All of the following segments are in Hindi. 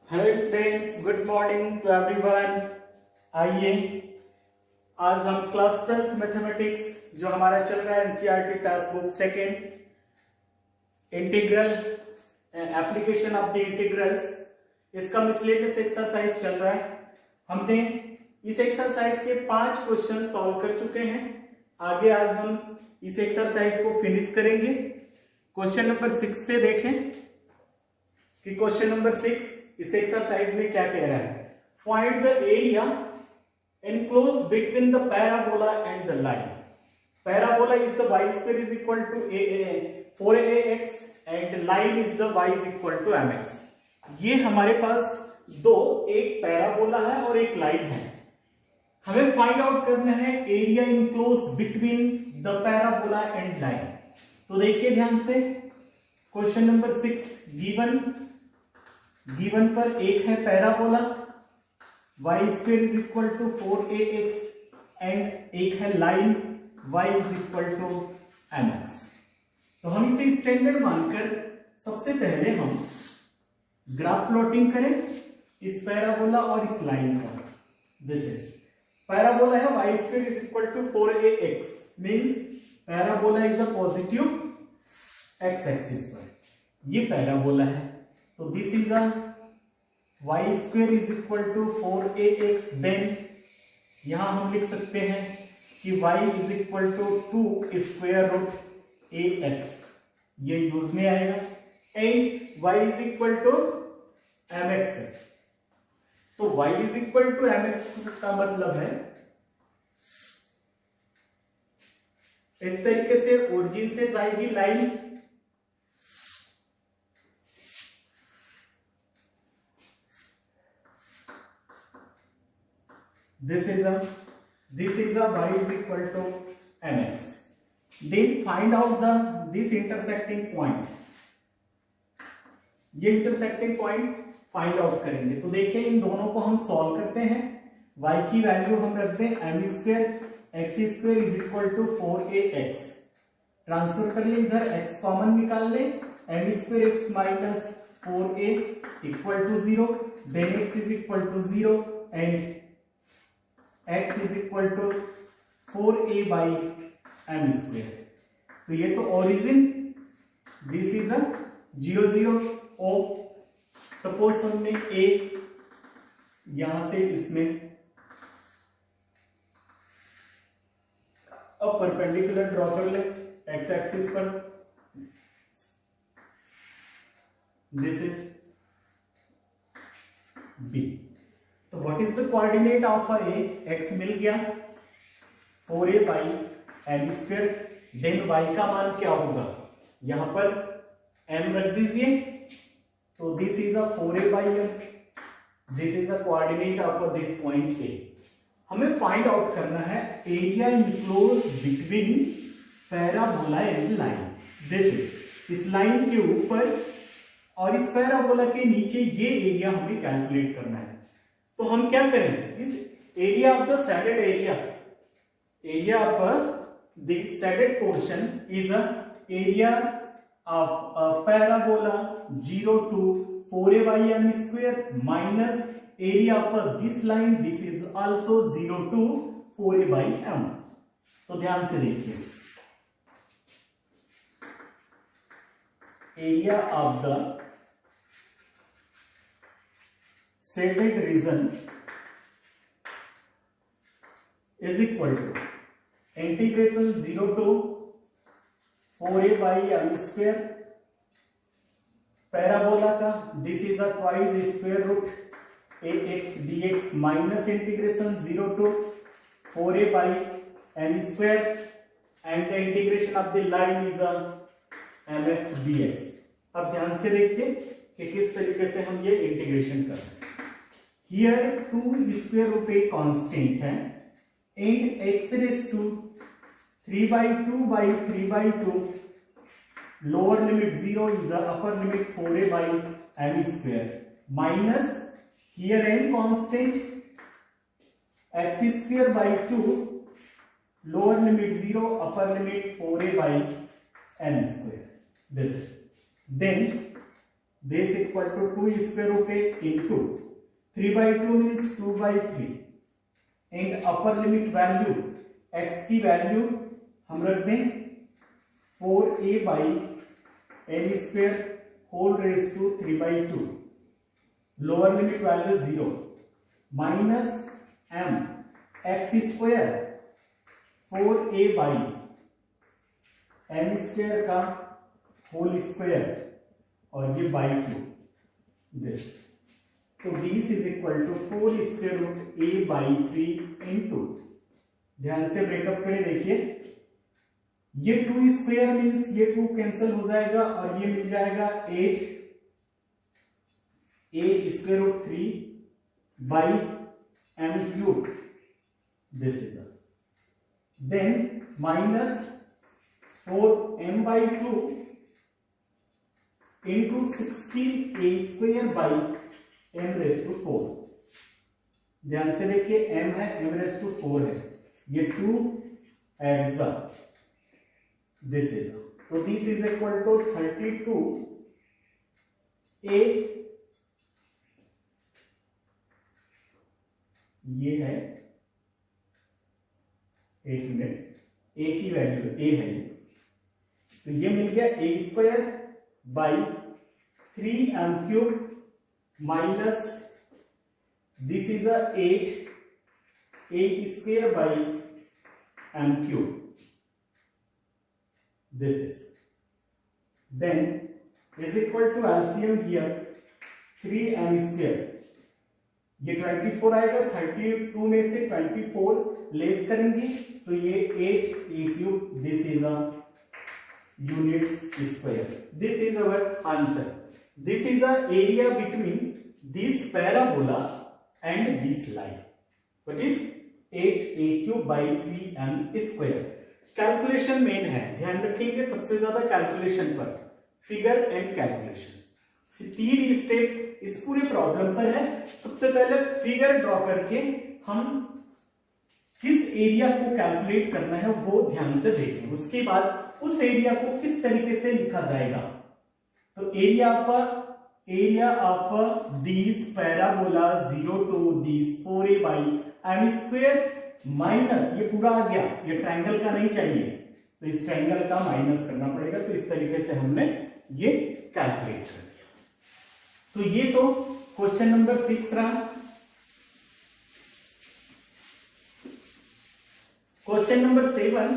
Hello students, good morning to everyone. आइए आज हम क्लास 12 मैथमेटिक्स जो हमारा चल रहा है NCERT text book second integral application of the integrals, इसका मिसलेनियस एक्सरसाइज चल रहा है। हमने इस एक्सरसाइज के 5 क्वेश्चन सॉल्व कर चुके हैं। आगे आज हम इस एक्सरसाइज को फिनिश करेंगे। क्वेश्चन नंबर 6 से देखें कि क्वेश्चन नंबर 6 इस एक्सरसाइज में क्या कह रहा है। Find the area enclosed between the parabola and the line. Parabola is the y square is equal to 4ax and line is the y is equal to mx. ये हमारे पास एक पैराबोला है और एक लाइन है। हमें फाइंड आउट करना है area enclose between the parabola and line. तो देखिए ध्यान से, क्वेश्चन नंबर 6 गिवन पर एक है parabola y square is equal to 4ax and एक है line y is equal to mx। तो हम इसे स्टैंडर्ड मानकर सबसे पहले हम ग्राफ प्लॉटिंग करें इस पैराबोला और इस लाइन का। दिस इज पैराबोला है y square is equal to 4ax, means parabola is the positive x axis पर, ये पैराबोला है। तो this is a y square is equal to 4ax, then यहां हम लिख सकते हैं कि y is equal to 2 square root ax, ये यूज में आएगा, and y is equal to mx। तो y is equal to mx का मतलब है इस तरीके से ओरिजिन से जाएगी line, this is a y is equal to mx. Then find out this intersecting point. ये इंटरसेक्टिंग पॉइंट फाइंड आउट करेंगे। तो देखिए इन दोनों को हम सॉल्व करते हैं। y की वैल्यू हम रख दें m square, x square is equal to 4ax, transfer कर ले, इधर x कॉमन निकाल ले, m square x minus 4a equal to 0, then x is equal to 0 and x is equal to 4a by m square. तो ये तो origin, this is a 0 0 O. Suppose हमने a यहां से इसमें अब परपेंडिकुलर ड्रॉ कर ले x एक्सिस पर, दिस इज b। तो what is the coordinate of a? x मिल गया 4a by m square, then y का मान क्या होगा, यहां पर m रख दीजिए, तो this is a 4a by m, this is the coordinate of this point a। हमें फाइंड आउट करना है area enclose between parabola and line. This is इस लाइन के ऊपर और इस पैराबोला के नीचे ये एरिया हमें कैलकुलेट करना है। तो हम क्या करें, इस area of the shaded area of this shaded portion is a area of parabola 0 to 4a by m square minus area of this line, this is also 0 to 4a by m। तो ध्यान से देखिए, area of the shaded region is equal to integration 0 to 4a by m square parabola का, this is a twice square root ax dx minus integration 0 to 4a by m square and the integration of the line is mx dx। अब ध्यान से देखिए कि किस तरीके से हम ये इंटीग्रेशन कर रहे हैं। Here 2 square root a constant है and x raise to 3 by 2 by 3 by 2 lower limit 0 is the upper limit 4a by m square minus here n constant x square by 2 lower limit 0 upper limit 4a by m square. This then this equal to 2 square root a into 3/2 means 2/3 and upper limit value x की वैल्यू हम रख दें 4a/m square whole raise to 3/2, lower limit value 0 minus m x square 4a/m square का होल स्क्वायर और ये बाई 2 दिस, तो this is equal to 4 square root a/3 into, ध्यान से ब्रेकअप करें, देखिए ये 2 स्क्वायर मीन्स ये 2 कैंसिल हो जाएगा और ये मिल जाएगा 8 a square root 3/m³, this is then minus 4m/2 into 16a square by m⁴। ध्यान से देखिए m है, m⁴ है, ये 2 एड्स अप, दिस इज, तो this is equal to 32a, ये है 8 मिनट, a की वैल्यू a है, तो ये मिल गया a square by 3m³ minus this is 8 a square by m³, this is, then is equal to LCM here 3m square, ये 24 आएगा, 32 में से 24 लेस करेंगे तो ये 8a³, this is a units square, this is our answer, this is the area between this parabola and this line, what is 8a³ by 3m square. Calculation main है, ध्यान रखेंगे सबसे ज्यादा कैलकुलेशन पर, फिगर एंड कैलकुलेशन, 3 स्टेप इस पूरे प्रॉब्लम पर है। सबसे पहले फिगर ड्रॉ करके हम किस एरिया को कैलकुलेट करना है वो ध्यान से देखें, उसके बाद उस एरिया को किस तरीके से लिखा जाएगा। तो area of this parabola 0 to this 4a/m square minus, ये पूरा आ गया, ये ट्रायंगल का नहीं चाहिए तो इस ट्रायंगल का माइनस करना पड़ेगा, तो इस तरीके से हमने ये कैलकुलेट कर दिया। तो ये तो क्वेश्चन नंबर 6 रहा। Question number 7,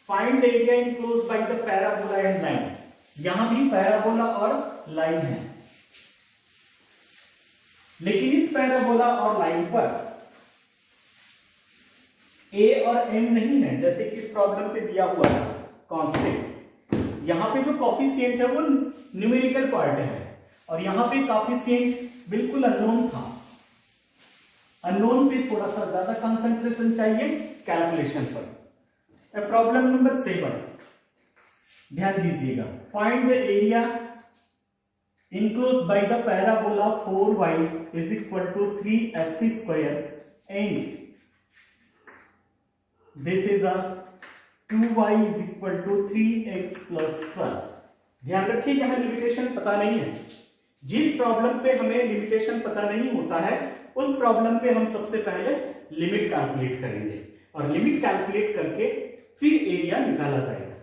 find the area enclosed by the parabola and line. यहां भी पैराबोला और लाइन है, लेकिन इस पैराबोला और लाइन पर a और m नहीं है, जैसे कि इस प्रॉब्लम पे दिया हुआ है कांस्टेंट। यहां पे जो कोफिशिएंट है वो न्यूमेरिकल पार्ट है और यहां पे कोफिशिएंट बिल्कुल अननोन था। अननोन पे थोड़ा सा ज्यादा कंसंट्रेशन चाहिए कैलकुलेशन पर। प्रॉब्लम नंबर 7, ध्यान दीजिएगा, find the area enclosed by the parabola 4y is equal to 3x square and this is a 2y is equal to 3x plus 12। ध्यान रखिए यहां लिमिटेशन पता नहीं है, जिस प्रॉब्लम पे हमें लिमिटेशन पता नहीं होता है उस प्रॉब्लम पे हम सबसे पहले लिमिट कैलकुलेट करेंगे और लिमिट कैलकुलेट करके फिर एरिया निकाला जाएगा।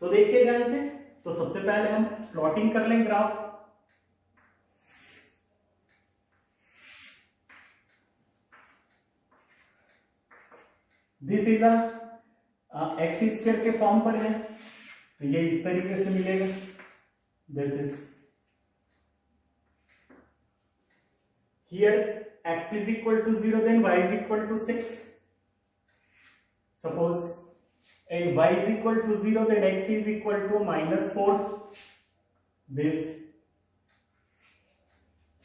तो देखिए ध्यान से, तो सबसे पहले हम प्लॉटिंग कर लेंगे graph. This is x square के फॉर्म पर है, तो ये इस तरीके से मिलेगा, this is here x is equal to 0 then y is equal to 6 suppose, and y is equal to 0 then x is equal to -4, this,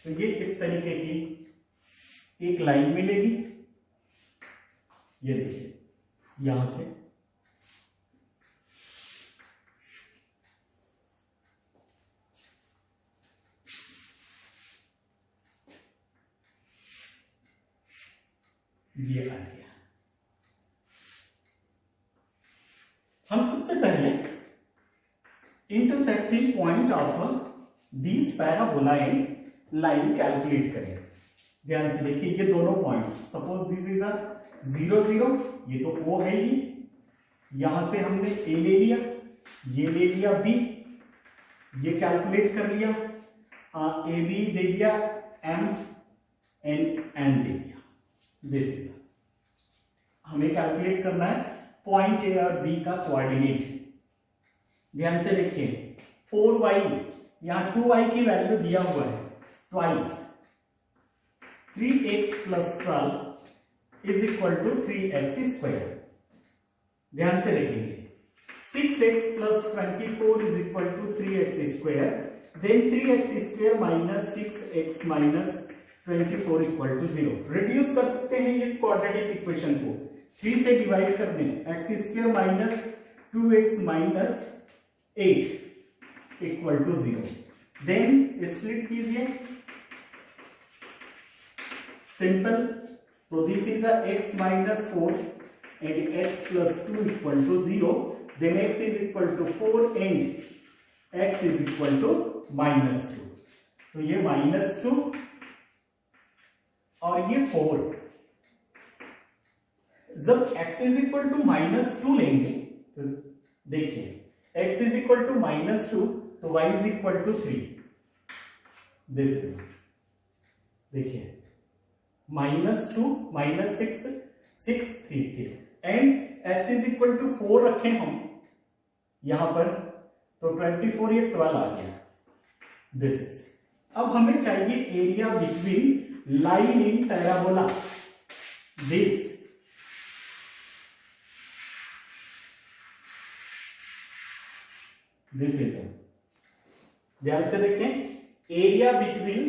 तो ये इस तरीके की एक लाइन मिलेगी। ये देखिए यहां से ये आ गया। हम सबसे पहले intersecting point of this parabola and line calculate करें। ध्यान से देखिए ये दोनों points, suppose this is a 0 0, ये तो O है ही, यहां से हमने A ले लिया, ये ले लिया B, ये कैलकुलेट कर लिया, AB दे दिया M एंड N दे दिया। दिस इज हमें कैलकुलेट करना है पॉइंट A और B का कोऑर्डिनेट। ध्यान से देखिए 4y, यहां 2y की वैल्यू दिया हुआ है, twice 3x plus 12 is equal to 3x square. ध्यान से देखेंगे 6x plus 24 is equal to 3x square, then 3x square minus 6x minus 24 equal to 0। Reduce कर सकते हैं इस क्वाड्रेटिक इक्वेशन को, 3 से डिवाइड कर दें, x square minus 2x minus 8 equal to 0। Then split कीजिए, सिंपल, तो this is x minus 4 and x plus 2 equal to 0, then x is equal to 4 and x is equal to minus 2। तो ये माइनस 2 और ये 4। जब x is equal to minus 2 लेंगे तो देखिए x is equal to minus 2 तो y is equal to 3। This is, देखिए -2 -6 6 3 थे and x is equal to 4 रखें हम यहां पर, तो 24 ये 12 आ गया। दिस इज, अब हमें चाहिए area between line in parabola. This is, ध्यान से देखें, area between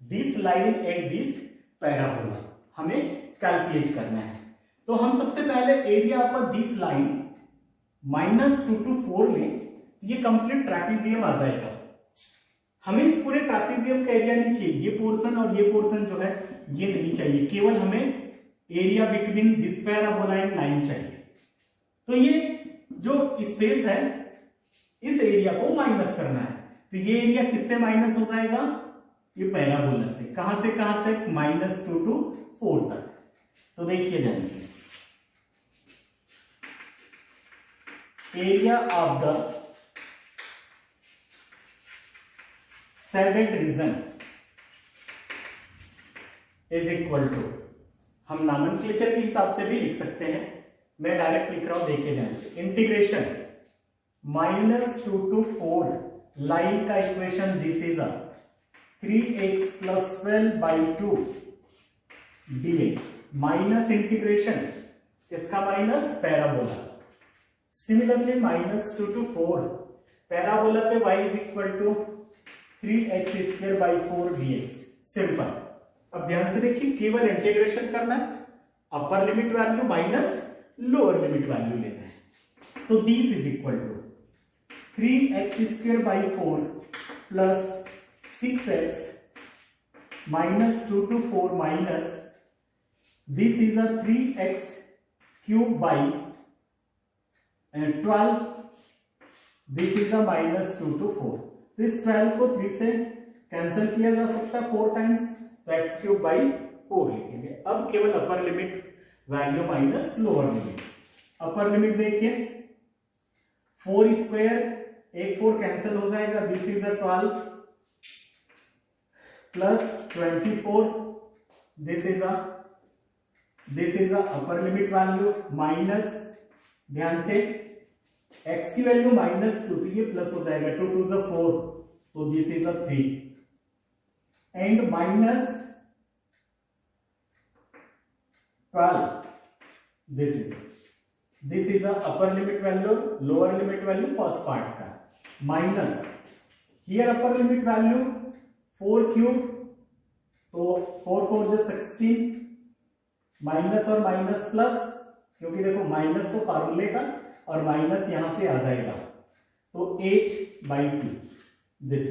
this line and this parabola हमें कैलकुलेट करना है। तो हम सबसे पहले area of this line -2 to 4 लें, ये कंप्लीट ट्रैपेजियम आ जाएगा। हमें इस पूरे ट्रैपेजियम का एरिया नहीं चाहिए, ये पोर्शन और ये पोर्शन जो है ये नहीं चाहिए, केवल हमें area between this parabola and line चाहिए। तो ये जो स्पेस है इस एरिया को माइनस करना है, तो ये एरिया किससे माइनस हो जाएगा, ये पैराबोला से। कहां से कहां तक, -2 to 4 तक। तो देखिए ध्यान से, area of the shaded region is equal to, हम नॉमेनक्लेचर के हिसाब से भी लिख सकते हैं, मैं डायरेक्ट लिख रहा हूं, देखिए ध्यान से, इंटीग्रेशन -2 to 4 लाइन का equation, this is 3x plus 12 by 2 dx minus integration इसका minus parabola, similarly -2 to 4 parabola पे y is equal to 3x square by 4 dx। Simple. अब ध्यान से देखिए, केवल इंटीग्रेशन करना है, upper limit value minus lower limit value लेना है। तो this is equal to 3x square by 4 plus 6x -2 to 4 minus this is a 3x cube by 12, this is a -2 to 4। तो इस 12 को 3 से कैंसिल किया जा सकता है 4 टाइम्स, तो x क्यूब बाई 4 लिखेंगे। अब केवल अपर limit value minus lower limit. Upper limit देखिए 4 स्क्वायर, एक 4 कैंसिल हो जाएगा, this is a 12 plus 24, this is a upper limit value minus, ध्यान से x की वैल्यू -2 तो ये प्लस हो जाएगा, 2 2 is 4, तो this is a 3 and minus 12, this is a upper limit value, lower limit value first part का, minus here upper limit value 4 cube, तो 4 4 जो 16, माइनस और माइनस प्लस, क्योंकि देखो माइनस तो फार्मूले का और माइनस यहां से आ जाएगा, तो 8 बाई 2 दिस,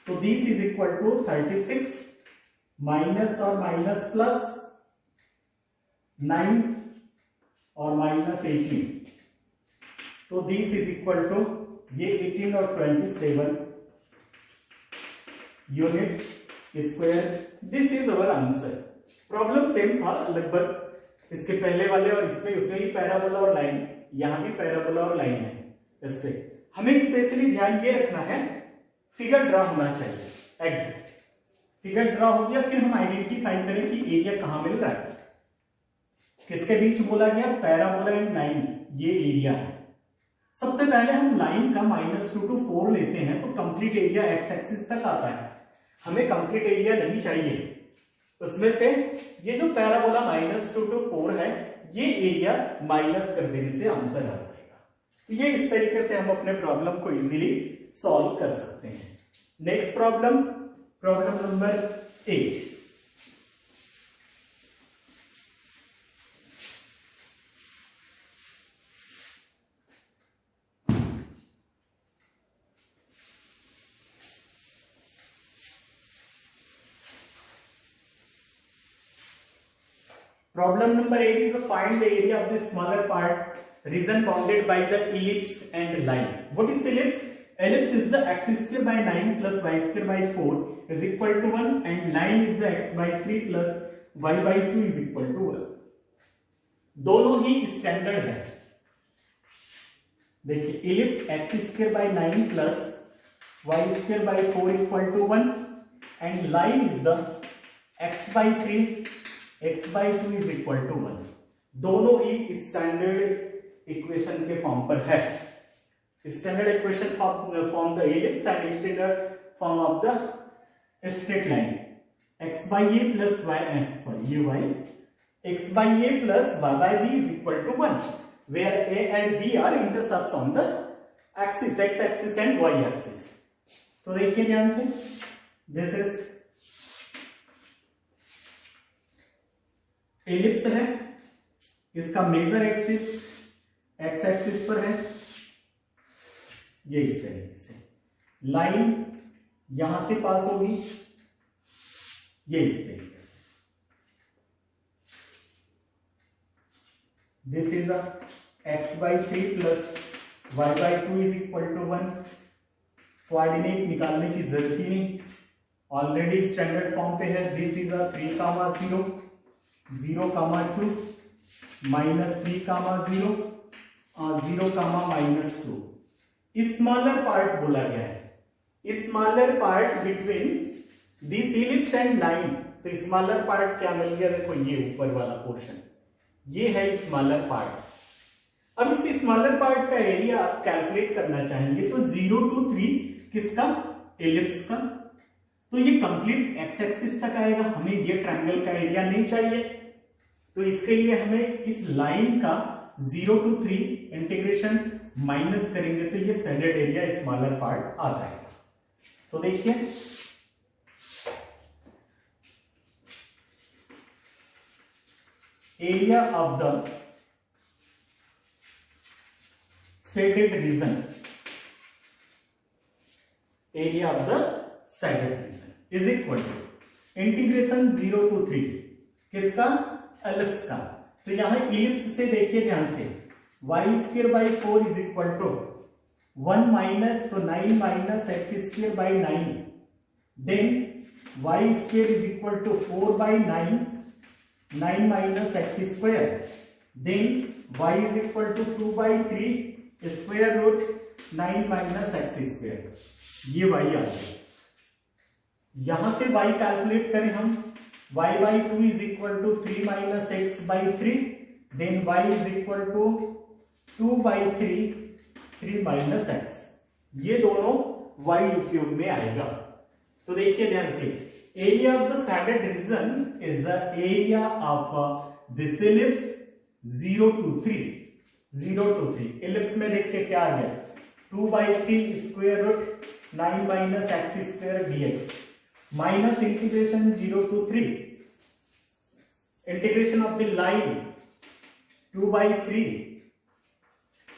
तो this is equal to 36 minus और माइनस प्लस 9 और माइनस 18, तो दिस इज इक्वल टू ये 18 और 27 units square. This is our answer. Problem same था लगभग, इसके पहले वाले और इसमें उसमें भी पैराबोला और लाइन, यहां भी पैराबोला और लाइन है। इस पे हमें स्पेशली ध्यान ये रखना है, फिगर ड्रा होना चाहिए एग्जैक्ट। फिगर ड्रा हो गया, फिर हम आइडेंटिफाई करें कि एरिया कहां मिल रहा है। किसके बीच बोला गया, पैराबोला एंड लाइन, ये एरिया है। सबसे पहले हम लाइन का -2 to 4 लेते हैं तो कंप्लीट एरिया एक्स एक्सिस तक आता है। हमें कंप्लीट एरिया नहीं चाहिए, उसमें से ये जो पैराबोला -2 to 4 है, ये एरिया माइनस कर देने से आंसर आ जाएगा। तो ये इस तरीके से हम अपने प्रॉब्लम को इजीली सॉल्व कर सकते हैं। Next problem, problem number 8। Problem number 8 is to find the area of the smaller part region bounded by the ellipse and line. What is ellipse? Ellipse is the x square by 9 plus y square by 4 is equal to 1 and line is the x by 3 plus y by 2 is equal to 1. दोनों ही स्टैंडर्ड है। देखिए ellipse x square by 9 plus y square by 4 equal to 1 and line is the x by 3 x by 2 is equal to 1। दोनों ही स्टैंडर्ड इक्वेशन के फॉर्म पर है। Standard equation form the ellipse and standard form of the straight line x by a plus y y x by a plus y by b is equal to 1 where a and b are intercepts on the axis x axis and y axis। तो देखिए ध्यान से, दिस इज एलिप्स है, इसका मेजर एक्सिस एक्स एक्सिस पर है, ये इस तरीके से लाइन यहां से पास होगी, ये इस तरीके से। This is a x by 3 plus y by 2 is equal to 1। Coordinate निकालने की जरूरत ही नहीं, ऑलरेडी स्टैंडर्ड फॉर्म पे है। This is a 3, 0 0, 2 -3, 0 0, -2। Smaller part बोला गया है, smaller part between this ellipse and line. तो स्मॉलर पार्ट क्या मिल गया, देखो ये ऊपर वाला पोर्शन, ये है स्मॉलर पार्ट। अब इस स्मॉलर पार्ट का एरिया आप कैलकुलेट करना चाहेंगे तो 0 to 3 किसका, एलिप्स का। तो ये कंप्लीट एक्स एक्सिस तक आएगा, हमें ये ट्रायंगल का एरिया नहीं चाहिए। तो इसके लिए हमें इस लाइन का 0 to 3 इंटीग्रेशन माइनस करेंगे तो ये स्टैंडर्ड एरिया स्मॉलर पार्ट आ जाएगा। तो देखिए area of the shaded region, area of the shaded region is equal to integration 0 to 3 किसका, एलिप्स का। तो यहां इलिप्स से देखिए ध्यान से, y square by 4 is equal to 1 minus, तो 9 minus x square by 9, then y square is equal to 4 by 9, 9 minus x square, then y is equal to 2 by 3 square root 9 minus x square. ये y आ गया। यहां से y कैलकुलेट करें हम, y by 2 is equal to 3 minus x by 3, then y is equal to 2 by 3, 3 minus x। ये दोनों y उपयोग में आएगा। तो देखिए ध्यान से, area of the shaded region is the area of this ellipse 0 to 3, 0 to 3। Ellipse में देखिए क्या आ गया, 2 by 3 square root 9 minus x square dx minus integration 0 to 3 integration of the line 2 by 3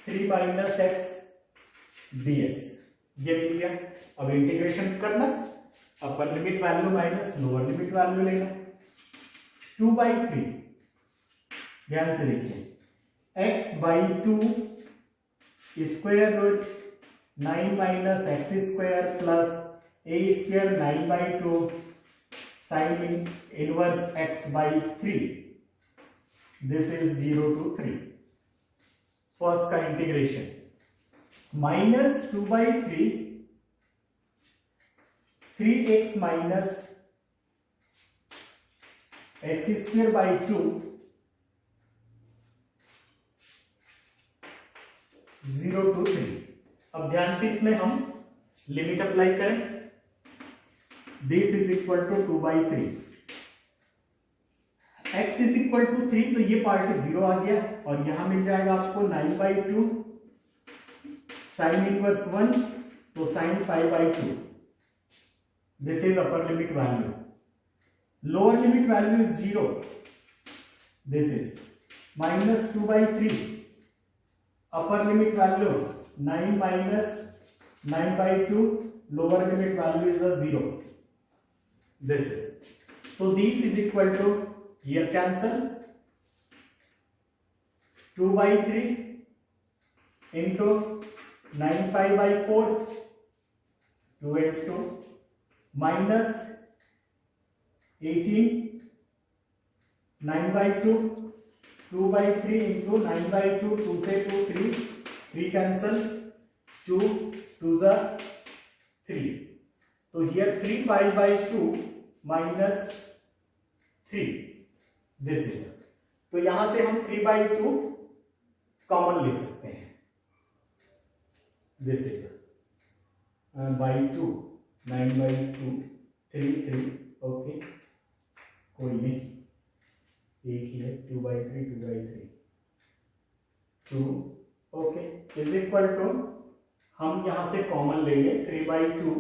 3 minus x dx। ये मिल गया। अब इंटीग्रेशन करना, अपर limit value minus lower limit value लेना। 2 by 3, ध्यान से देखिए, x by 2 square root 9 minus x square plus a square 9/2 sine inverse x by 3, this is 0 to 3, first का integration, minus 2/3 3x minus x square by 2 0 to 3। अब ध्यान से इसमें हम लिमिट अप्लाई करें, this is equal to 2/3, x is equal to 3, तो ये पार्ट 0 आ गया और यहां मिल जाएगा आपको 9/2 साइन इनवर्स 1, तो sine 5/2, this is upper limit value. Lower limit value is 0, this is minus 2/3, upper limit value 9 minus 9/2, lower limit value is 0, this is, तो this is equal to, here cancel, 2/3 into 9/4, 2 and 2, minus 18, 9/2, 2/3 into 9/2, 2 से 2 3 cancel, 2 2 जा 3, तो here 3/2 minus 3, दिस इज, तो यहां से हम 3/2 कॉमन ले सकते हैं, दिस इज by 2, 9/2 3 ओके, कोई नहीं, एक ही है, 2/3 2/3 2 ओके, इज इक्वल टू, हम यहां से कॉमन लेंगे 3/2,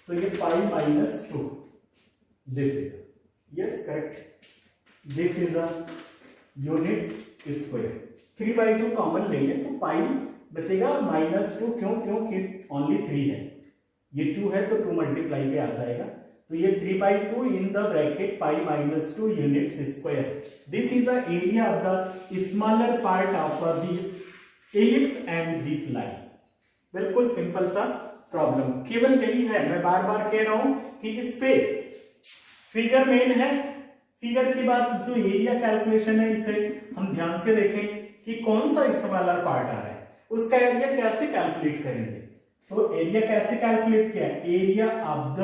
तो ये pi minus 2, this is, yes correct, this is a units square, 3/2 common लेंगे तो पाई बचेगा -2, क्योंकि ओनली 3 है, ये 2 है तो 2 मल्टीप्लाई पे आ जाएगा, तो ये 3/2 in the bracket pi -2 units square, this is the area of the smaller part of this ellipse and this line. बिल्कुल सिंपल सा प्रॉब्लम, केवल यही है, मैं बार बार कह रहा हूं कि इस पे फिगर मेन है, फिगर के बाद जो एरिया कैलकुलेशन है इसे हम ध्यान से देखें कि कौन सा स्मॉलर पार्ट आ रहा है, उसका एरिया कैसे कैलकुलेट करेंगे, तो एरिया कैसे कैलकुलेट किया, area of the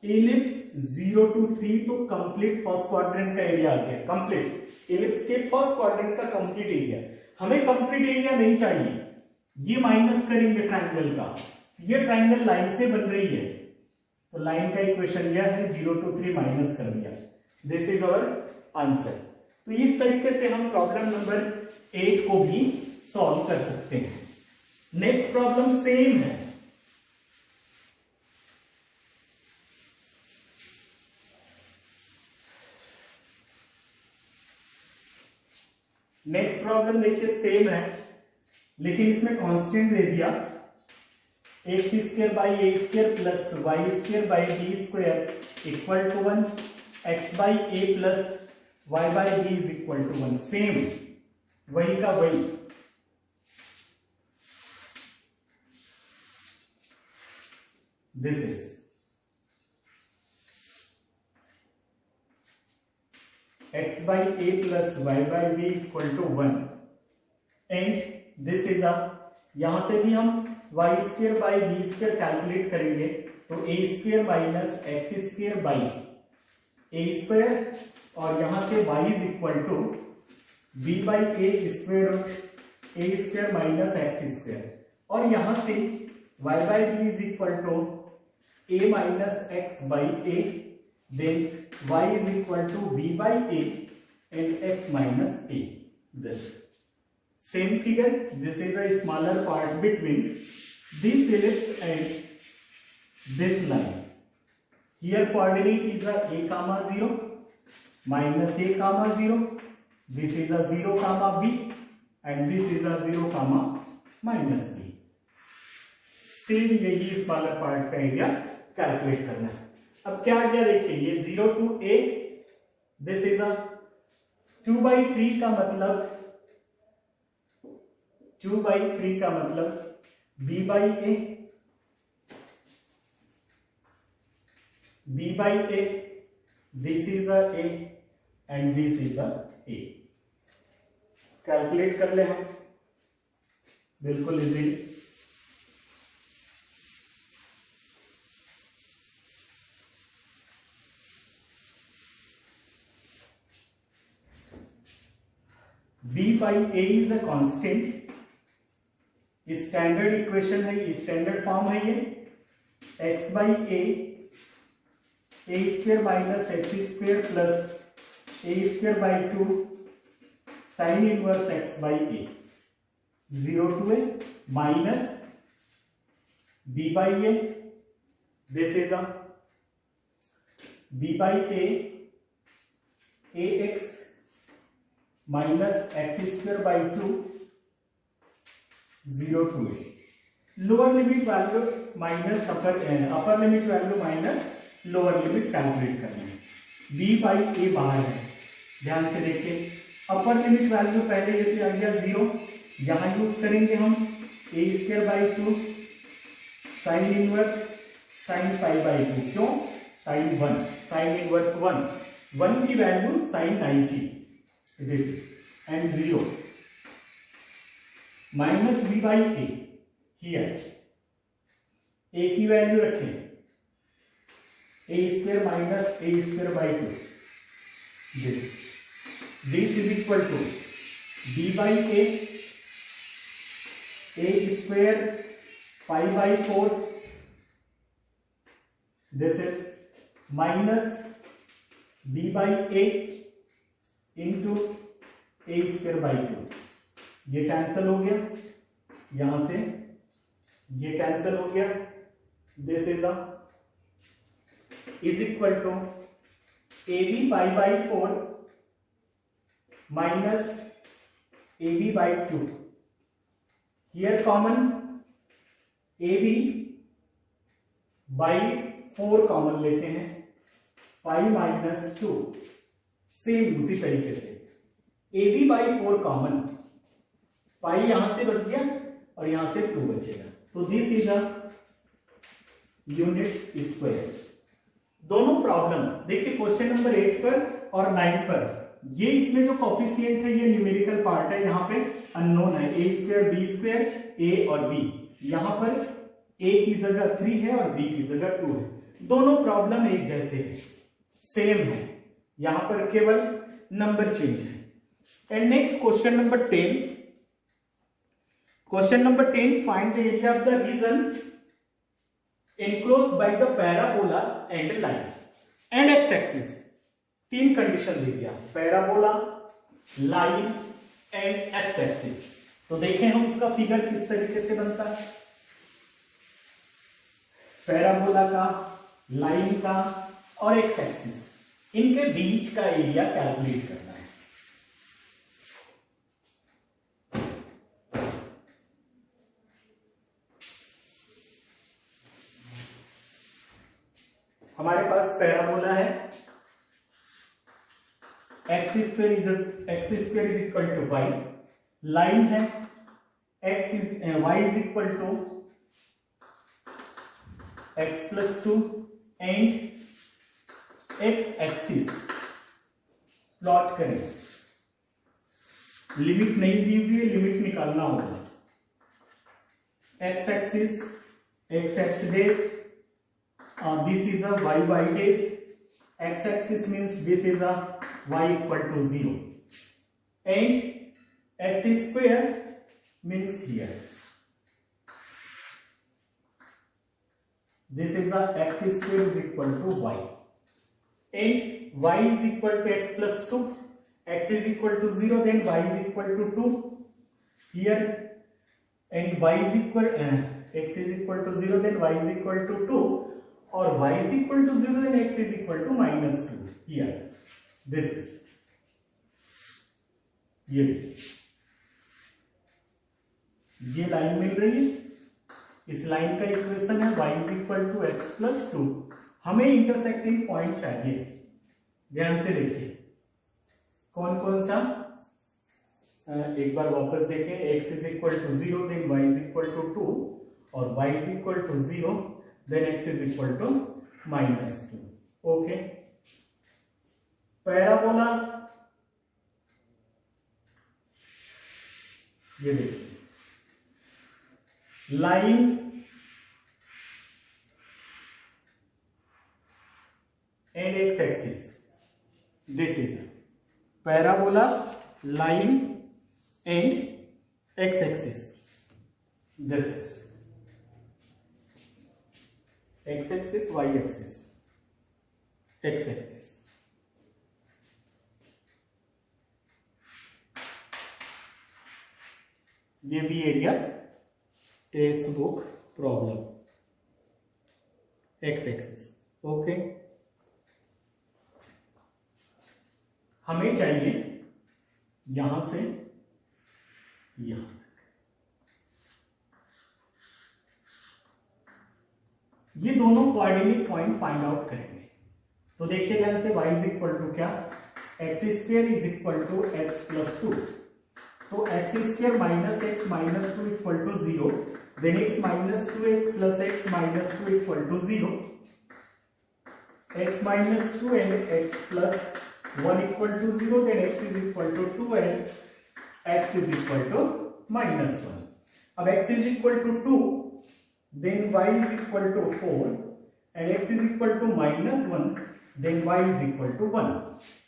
ellipse 0 to 3, तो कंप्लीट फर्स्ट क्वाड्रेंट का एरिया आ गया, कंप्लीट एलिप्स के फर्स्ट क्वाड्रेंट का कंप्लीट एरिया, हमें कंप्लीट एरिया नहीं चाहिए, ये माइनस करेंगे ट्रायंगल का, ये ट्रायंगल लाइन से बन रही है, तो लाइन का इक्वेशन यह है, 0 to 3 माइनस कर दिया, दिस इज अवर आंसर। तो इस तरीके से हम प्रॉब्लम नंबर 8 को भी सॉल्व कर सकते हैं। नेक्स्ट प्रॉब्लम सेम है, नेक्स्ट प्रॉब्लम देखिए सेम है, लेकिन इसमें कांस्टेंट दे दिया, x square by a square plus y square by b square equal to 1, x by a plus y by b is equal to 1, same वही का वही, this is x by a plus y by b equal to 1 and this is a, यहां से भी हम y square by b square calculate करेंगे, तो a square minus x square by a square, और यहां से y is equal to b by a square root a square minus x square, और यहां से y by b is equal to a minus x by a, then y is equal to b by a and x minus a. This same figure, this is a smaller part between this ellipse and this line. Here coordinate is a comma 0 minus a comma 0, this is a 0 comma b and this is a 0 comma minus b. Same यही smaller part का एरिया कैलकुलेट करना है। अब क्या आ गया देखिए, ये 0 to a, दिस इज अ 2/3 का मतलब, 2/3 का मतलब b by a b by a, this is a a and this is a a. Calculate कर ले हम बिल्कुल easily. b by a is a constant, standard equation है ये, स्टैंडर्ड फॉर्म है ये, x by a square minus x square plus a square by 2 sine inverse x by a, 0 to a minus b by a, this is a b by a ax minus x square by 2 0 to a, lower limit value minus upper limit value minus lower limit calculate करनी है। b बाई a बाहर है, ध्यान से देखिए। अपर लिमिट वैल्यू पहले ये आ गया 0, यहां यूज करेंगे हम a square by 2 sine inverse sine pi by 2, क्यों साइन 1, साइन इनवर्स 1 की value sine 90, this is and 0 minus b by a, here a की वैल्यू रखें a square minus a square by 2, this is equal to b by a square pi by 4, this is minus b by a into a square by 2, ये कैंसिल हो गया, यहां से ये कैंसिल हो गया, this is is equal to ab pi by 4 minus ab by 2, here common ab by 4 common लेते हैं, पाई माइनस 2, सेम उसी तरीके से ab बाई 4 कॉमन, पाई यहां से बच गया और यहां से 2 बचेगा, तो this is a units square. दोनों प्रॉब्लम देखिए क्वेश्चन नंबर 8 पर और 9 पर, ये इसमें जो कोफिशिएंट है ये न्यूमेरिकल पार्ट है, यहां पे अननोन है a square b square a और b, यहां पर a की जगह 3 है और b की जगह 2 है, दोनों प्रॉब्लम एक जैसे है, सेम है, यहां पर केवल नंबर चेंज है। And next question number 10, question number 10, find the area of the region enclosed by the parabola and line and x axis। 3 condition दे दिया, parabola, line and x axis. तो देखें हम इसका फिगर किस तरीके से बनता है, पैराबोला का, लाइन का और एक्स एक्सिस, इनके बीच का एरिया कैलकुलेट करना है। हमारे पास पैराबोला है, x square is equal to y, line है y is equal to x plus 2 and x axis plot करें। लिमिट नहीं दी हुई है, लिमिट निकालना होगा। एक्स एक्सिस एक्स एक्स डेज, this is a y days, x axis means this is a y equal to 0 and x square means here this is a x square is equal to y and y is equal to x plus 2, x is equal to 0, then y is equal to 2 here and y is equal x is equal to 0, then y is equal to 2 और y is equal to 0 then x is equal to minus 2 here, this is ये लाइन मिल रही है, इस लाइन का इक्वेशन है y is equal to x plus 2, हमें इंटरसेक्टिंग पॉइंट चाहिए, ध्यान से देखिए कौन कौन सा, एक बार वापस देखें, x is equal to 0 then y is equal to 2 और y is equal to 0 then x is equal to minus 2, okay, parabola ये देखिए, line and x axis, this is parabola, line and x axis, this is x axis, y axis, x axis. ये भी area textbook problem, x axis. Okay, हमें चाहिए यहां से यहां, ये दोनों कोऑर्डिनेट पॉइंट फाइंड आउट करेंगे। तो देखिए ध्यान से, y इज इक्वल टू क्या, x square is equal to x plus two, तो x square minus x minus two equal to zero, then x minus two x plus x minus two equal to zero, x minus two and x plus one equal to zero, then x is equal to two and x is equal to minus one. अब x is equal to two, then y is equal to 4 and x is equal to minus 1, then y is equal to 1.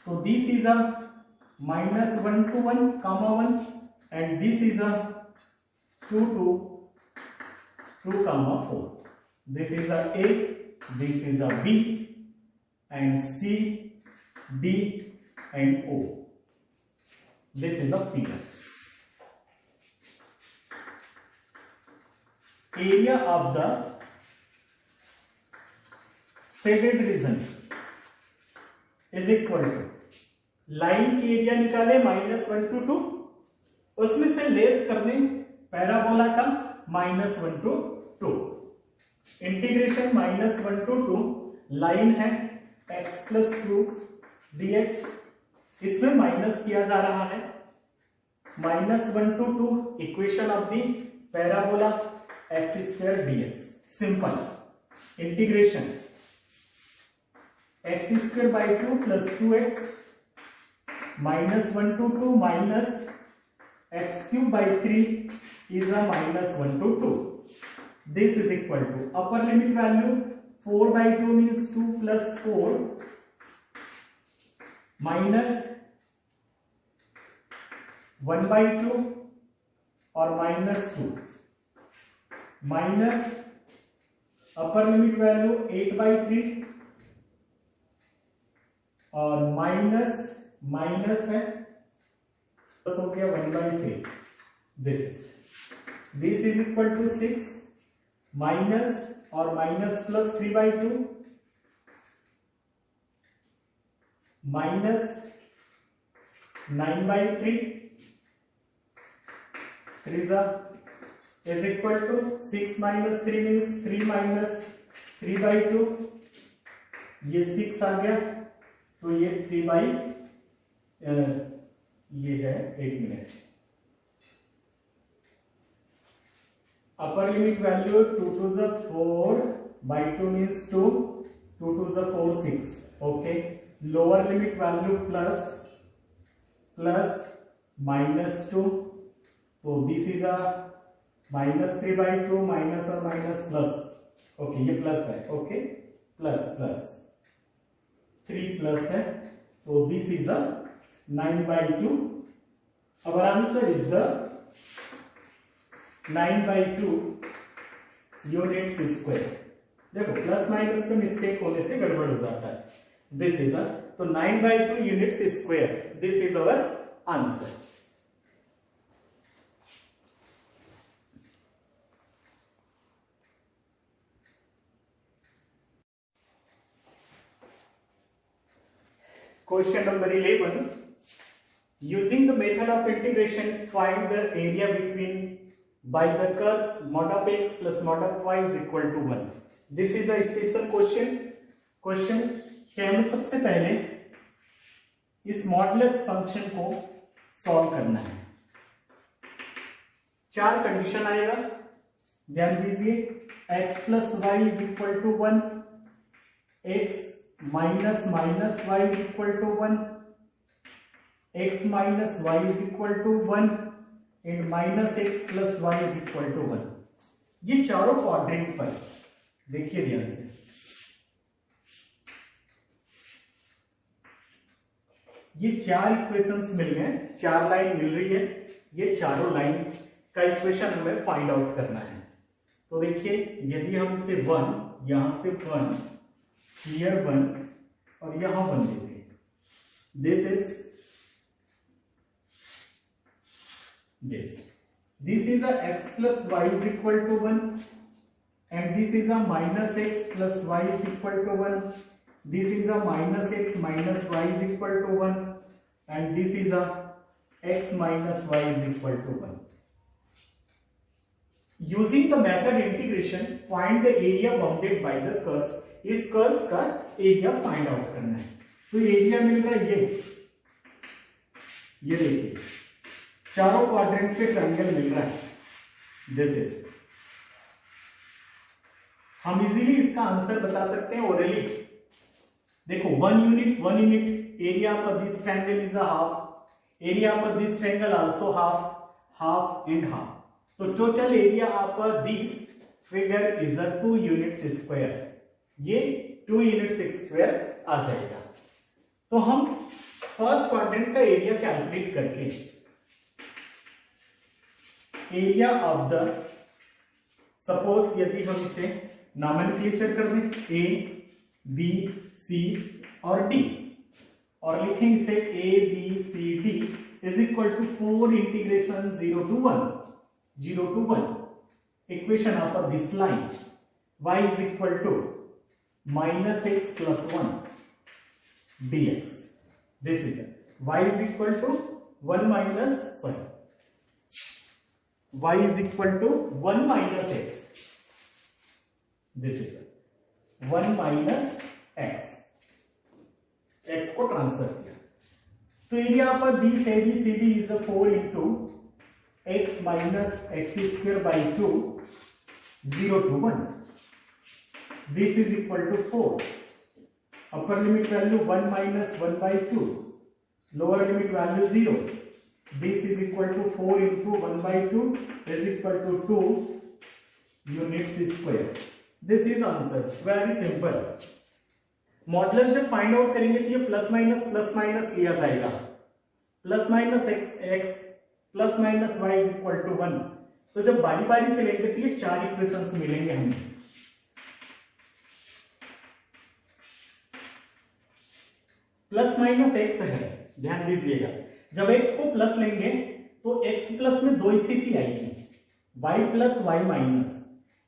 So this is a minus 1 to 1 comma 1 and this is a 2 to 2 comma 4. This is a A, this is a B and C, D and O. This is a figure. Area of the shaded region is equal to, line की एरिया निकाले -1 to 2, उसमें से लेस करने पैराबोला का -1 to 2, इंटीग्रेशन -1 to 2, लाइन है x plus 2 dx, इसमें माइनस किया जा रहा है, -1 to 2 equation of the parabola x square dx, simple integration x square by 2 plus 2x -1 to 2 minus x cube by 3 is a -1 to 2. This is equal to upper limit value 4 by 2 means 2 plus 4 minus 1 by 2 और -2 minus upper limit value 8 by 3 और माइनस है, प्लस हो गया 1 by 3, this is equal to 6 minus और minus plus 3 by 2 minus 9 by 3 is equal to 6 minus 3 means 3 minus 3 by 2, ये 6 आ गया, तो ये 3 by ये है 8 minute. Upper limit value 2 to the 4 by 2 means 2, 2 to the 4 6, okay. Lower limit value plus -2, तो this is a -3 by 2 minus और माइनस प्लस, ओके ये प्लस है, ओके प्लस 3 प्लस है, तो this is a 9 by 2. Our answer is the 9 by 2 units square. देखो प्लस माइनस में मिस्टेक होने से गड़बड़ हो जाता है, दिस इज अ, तो 9 by 2 units square, this is our answer. Question number 11. Using the method of integration, find the area between by the curves mod of x plus mod of y is equal to 1. This is a special question. Question कि हमें सबसे पहले इस मॉडुलस फंक्शन को सॉल्व करना है। 4 कंडीशन आएगा, ध्यान दीजिए। x plus y is equal to 1, x minus minus y is equal to 1, x minus y is equal to 1 and minus x plus y is equal to 1। ये चारों क्वाड्रेंट पर देखिए ध्यान से, ये चार इक्वेशंस मिल गए, चार लाइन मिल रही है, ये चारों लाइन का इक्वेशन हमें फाइंड आउट करना है। तो देखिए यदि हम इसे 1, यहां से 1, हियर 1 और यहां 1 देते हैं, this is a x plus y is equal to 1 and this is a minus x plus y is equal to 1, this is a minus x minus y is equal to 1 and this is a x minus y is equal to 1. Using the method integration, find the area bounded by the curves. इस कर्व्स का एरिया फाइंड आउट करना है। तो एरिया मिल रहा है ये देखिए चारों क्वाड्रेंट के ट्रायंगल मिल रहा है, दिस इज। हम इजीली इसका आंसर बता सकते हैं ओरली। देखो 1 यूनिट एरिया पर this triangle is a half, area पर this triangle also half and half. तो टोटल एरिया पर this figure is a 2 units square, ये 2 यूनिट्स स्क्वायर आ जाएगा। तो हम फर्स्ट क्वाड्रेंट का एरिया कैलकुलेट करके एरिया ऑफ द, सपोज यदि हम इसे नॉमेनक्लेचर कर दें ए बी सी और डी और लिखें इसे A B C D is equal to 4 integration 0 to 1 equation of this line y is equal to minus x plus 1 dx. This is it. Y is equal to 1 minus, y is equal to 1 minus x. This is it. 1 minus x. x को ट्रांसफर किया तो एरिया पर this ABCD is a 4 into x minus x square by 2 0 to 1. This is equal to 4. Upper limit value 1 minus 1 by 2. Lower limit value 0. This is equal to 4 into 1 by 2 is equal to 2 units square. This is answer. Very simple. Modulus जब फाइंड आउट करेंगे तो ये प्लस माइनस लिया जाएगा। Plus minus x plus minus y is equal to 1। तो जब बारी बारी से लेंगे तो ये चार इक्वेशंस मिलेंगे हमें। प्लस माइनस एक्स है, ध्यान दीजिएगा जब एक्स को प्लस लेंगे तो एक्स प्लस में दो स्थिति आएगी, y plus y minus.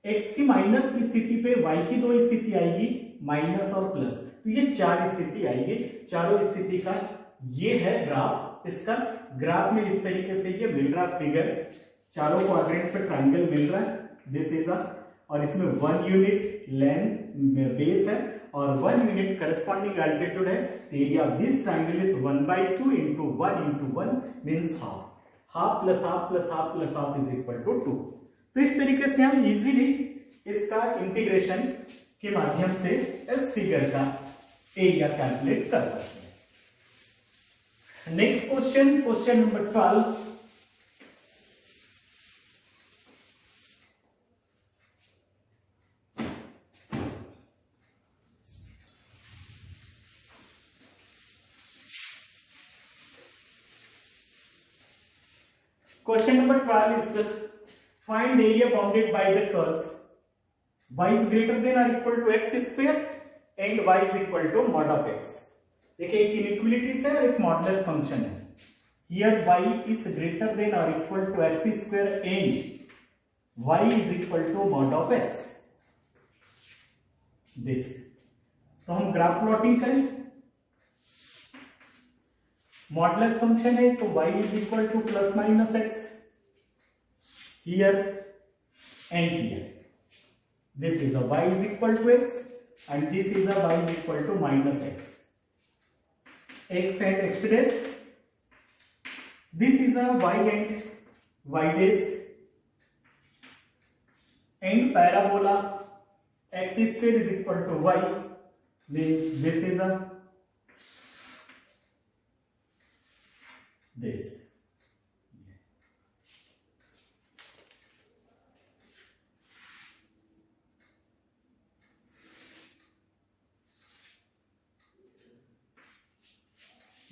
X की माइनस की स्थिति पे वाई की दो स्थिति आएगी, माइनस और प्लस, तो ये चार स्थिति आएगी। चारों स्थिति का ये है ग्राफ। इसका ग्राफ में इस तरीके से ये मिल रहा फिगर, चारों क्वाड्रेंट पे ट्रायंगल मिल रहा है, दिस इज अ, और इसमें 1 यूनिट लेंथ बेस है और 1 यूनिट करस्पॉन्डिंग एल्टीट्यूड है। तो area of this triangle is 1/2 into 1 into 1 means half plus half plus half plus half is equal to 2। तो इस तरीके से हम इजीली इसका इंटीग्रेशन के माध्यम से इस फिगर का एरिया कैलकुलेट कर सकते हैं। Next question number 12। Question number 12 is find the area bounded by the curves y is greater than or equal to x square and y is equal to mod of x। देखिए एक इनइक्वालिटीज है और एक मॉडुलस फंक्शन है। Here y is greater than or equal to x square and y is equal to mod of x। This तो हम ग्राफ प्लॉटिंग करें, मॉडुलस फंक्शन है तो y is equal to plus minus x here and here, this is a y is equal to x and this is a y is equal to minus x, x and x dash, this is a y and y dash and parabola x square is equal to y means this is a this.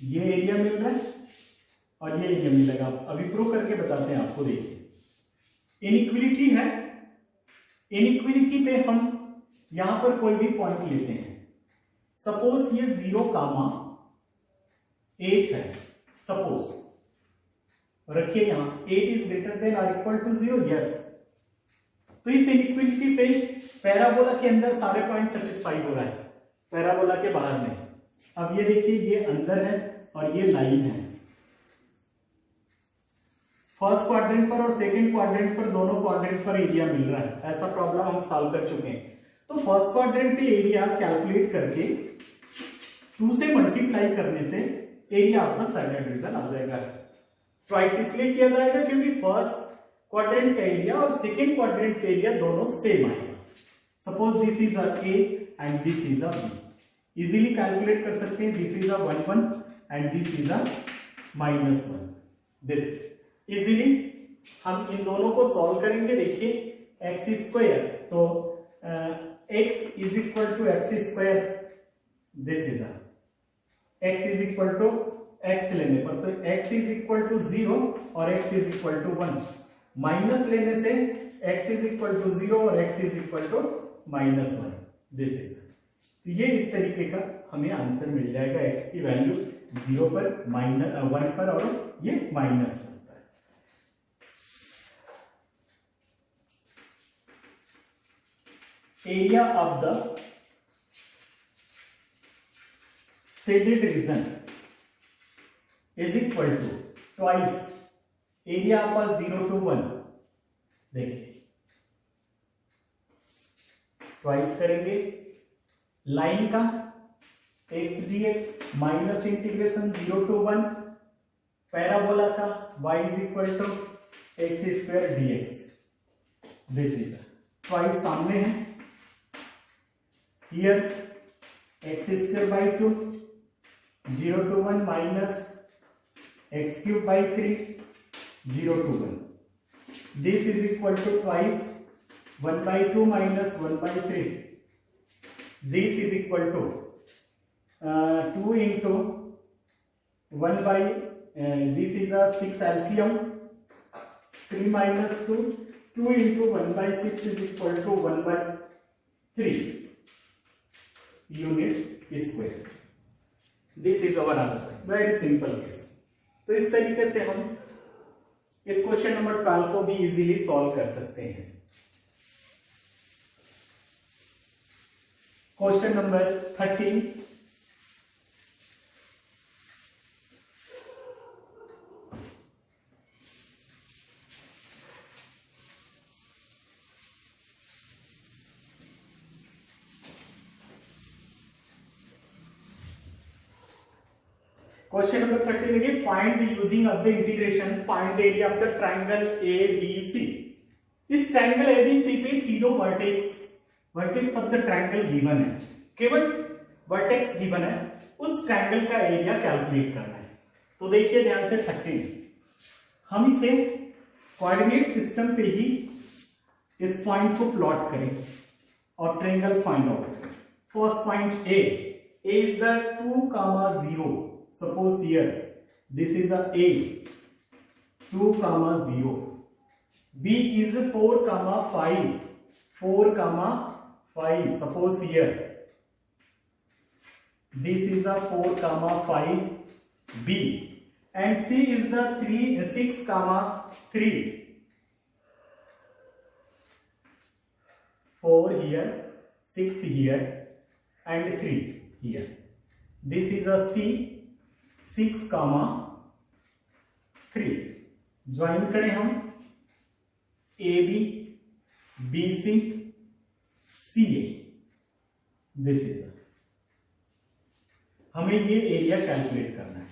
ये एरिया मिल रहा है और ये एरिया मिलेगा। अभी प्रूव करके बताते हैं आपको। देखिए इनइक्विलिटी है, इनइक्विलिटी पे हम यहां पर कोई भी पॉइंट लेते हैं। सपोज ये 0,8 है, सपोज रखिए यहां 8 इज ग्रेटर देन और इक्वल टू 0, यस। तो इस इनइक्विलिटी पे पैराबोला के अंदर सारे पॉइंट सेटिस्फाई हो रहा है, पैराबोला के बाहर नहीं। अब ये देखिए ये अंदर है और ये लाइन है। फर्स्ट क्वाड्रेंट पर और सेकंड क्वाड्रेंट पर, दोनों क्वाड्रेंट पर एरिया मिल रहा है। ऐसा प्रॉब्लम हम सॉल्व कर चुके हैं। तो फर्स्ट क्वाड्रेंट पे एरिया कैलकुलेट करके 2 से मल्टीप्लाई करने से एरिया आपका साइडेड रीजन आ जाएगा। ट्वाइस इसलिए किया जाएगा क्योंकि फर्स्ट क्वाड्रेंट का एरिया और सेकंड क्वाड्रेंट का एरिया दोनों सेम आएगा। Suppose this is a A and this is a B, easily calculate कर सकते हैं। This is a 1 1 and this is a -1। This easily हम इन दोनों को सॉल्व करेंगे। देखिए एक्स स्क्वायर, तो x is equal to x square, this is x is equal to x लेने पर तो x इज इक्वल टू 0 और x is equal to 1, minus लेने से x इज इक्वल टू 0 और x is equal to -1, this is. तो ये इस तरीके का हमें आंसर मिल जाएगा। x की वैल्यू 0 पर, -1 पर और ये -1 पर। Area of the shaded region is equal to twice area आपका 0 to 1। देखिए ट्वाइस करेंगे लाइन का x dx minus integration 0 to 1 parabola का y is equal to x square dx, this is twice सामने है। Here x square by 2 0 to 1 minus x cube by 3 0 to 1, this is equal to twice 1 by 2 minus 1 by 3, this is equal to 2 into 1 by this is a 6 LCM, 3 minus 2, 2 into 1 by 6 is equal to 1 by 3 units square. This is our answer. Very simple case. तो इस तरीके से हम इस क्वेश्चन नंबर 12 को भी इजीली सॉल्व कर सकते हैं। क्वेश्चन नंबर 13, क्वेश्चन नंबर 13 देखिए, find using of the integration find the area of the triangle ABC। इस ट्रायंगल ABC पे तीनों vertex of the triangle given है, केवल वर्टेक्स गिवन है, उस ट्रायंगल का एरिया कैलकुलेट करना है। तो देखिए ध्यान से 13, हम इसे कोऑर्डिनेट सिस्टम पे ही इस पॉइंट को प्लॉट करें और ट्रायंगल फाइंड आउट करें। First point A is the 2, 0। Suppose here this is a A 2, 0, B is 4, 5 4, 5. Suppose here this is a 4, 5 B and C is the 6, 3 4 here, 6 here and 3 here. This is a C 6, 3। Join करें हम AB BC CA, this is, हमें ये एरिया कैलकुलेट करना है।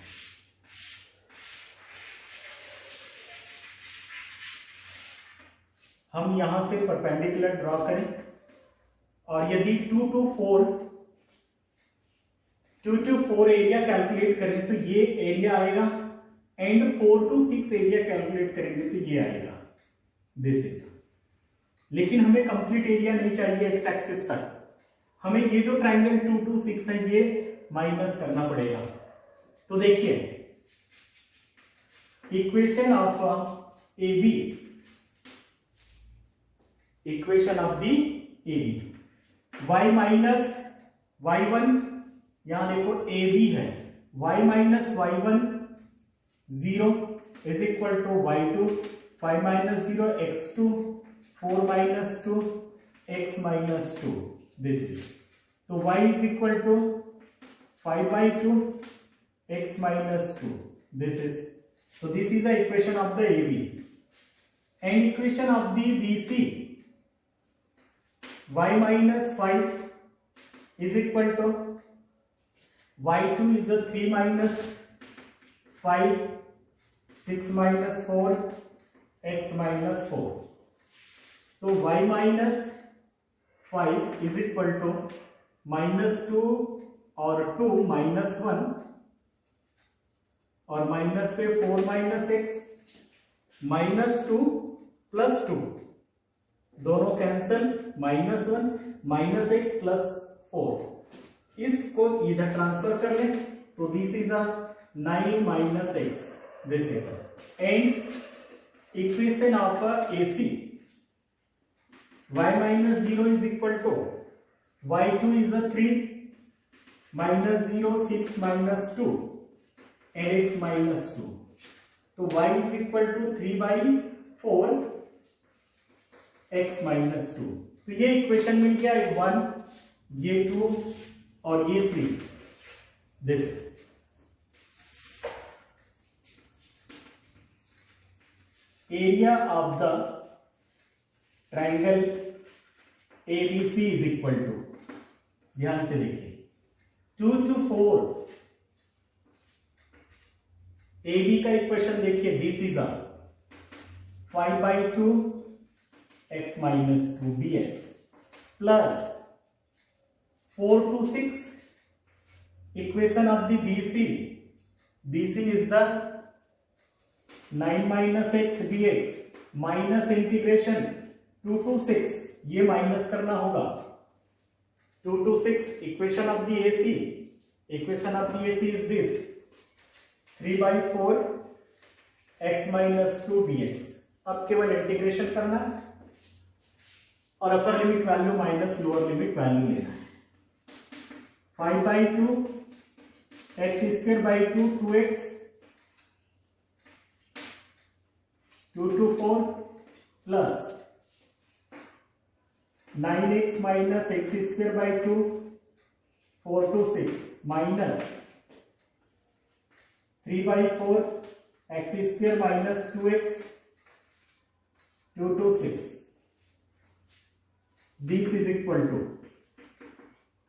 हम यहां से परपेंडिकुलर ड्रॉ करें और यदि 2 to 4 2 to 4 एरिया कैलकुलेट करें तो ये एरिया आएगा, एंड 4 to 6 एरिया कैलकुलेट करेंगे तो ये आएगा, दिस इज। लेकिन हमें कंप्लीट एरिया नहीं चाहिए एक्स एक्सिस तक, हमें ये जो ट्राइंगल 2 to 6 है ये माइनस करना पड़ेगा। तो देखिए equation of AB, equation of the AB, y minus y1, यहां देखो AB है, y minus y1 0 is equal to y2, 5 minus 0 x2, 4 minus 2 x minus 2, this is. तो y is equal to 5/2 x minus 2, this is, so this is the equation of the AB, and equation of the BC, y minus 5 is equal to y2 is a 3 minus 5, 6 minus 4 x minus 4, तो y minus 5 is equal to minus 2 और 2 माइनस 1 और माइनस पे 4 माइनस एक्स माइनस 2 प्लस 2, दोनों cancel, minus 1 minus x plus 4, इसको इधर ट्रांसफर कर लें तो this is a 9 minus X, this is, and equation of AC, y minus 0 is equal to y2 is a 3 minus 0 6 minus 2 and x minus 2, तो y is equal to 3/4 x minus 2, तो ये इक्वेशन मिल गया, 1 ये 2 और ये 3, this is. Area of the triangle ABC is equal to, ध्यान से देखिए, 2 to 4 AB का इक्वेशन देखिए, this is uh 5/2 x minus 2 dx plus 4 to 6 equation of the BC is the 9 minus x dx minus integration 2 to 6, ये माइनस करना होगा, 2 to 6 equation of the AC, equation of the AC is this 3/4 x minus 2 dx। अब केवल इंटीग्रेशन करना है और upper limit value minus lower limit value लेना है, 5/2 x square by 2 2x, 2 to 4 plus 9x minus x square by 2, 4 to 6 minus 3/4 x square minus 2x, 2 to 6, this is equal to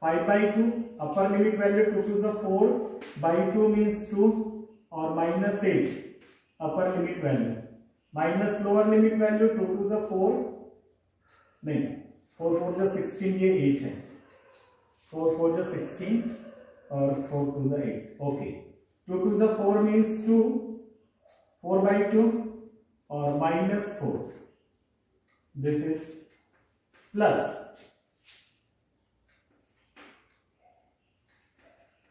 5/2 upper limit value 2 to the 4/2 means 2 और minus 8 upper limit value minus lower limit value 2 to the 4 नहीं 4 4 जा 16, ये 8 है, 4 4 जा 16 और 4 2 जा 8, ओके, 2 to the 4 मीन्स 2, 4/2 और minus 4, this is plus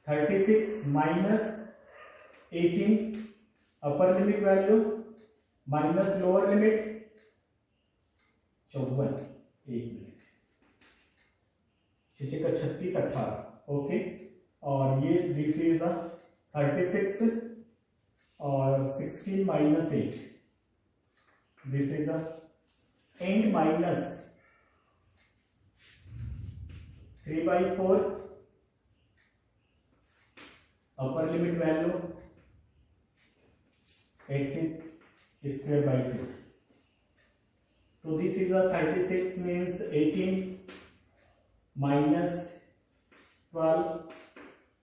36 minus 18 upper limit value minus lower limit 54, 1 minute 36 18, okay, और ये दिस इज 36 और 16 minus 8, this is and minus 3/4 upper limit value x square by 2, तो this is 36 means 18 minus 12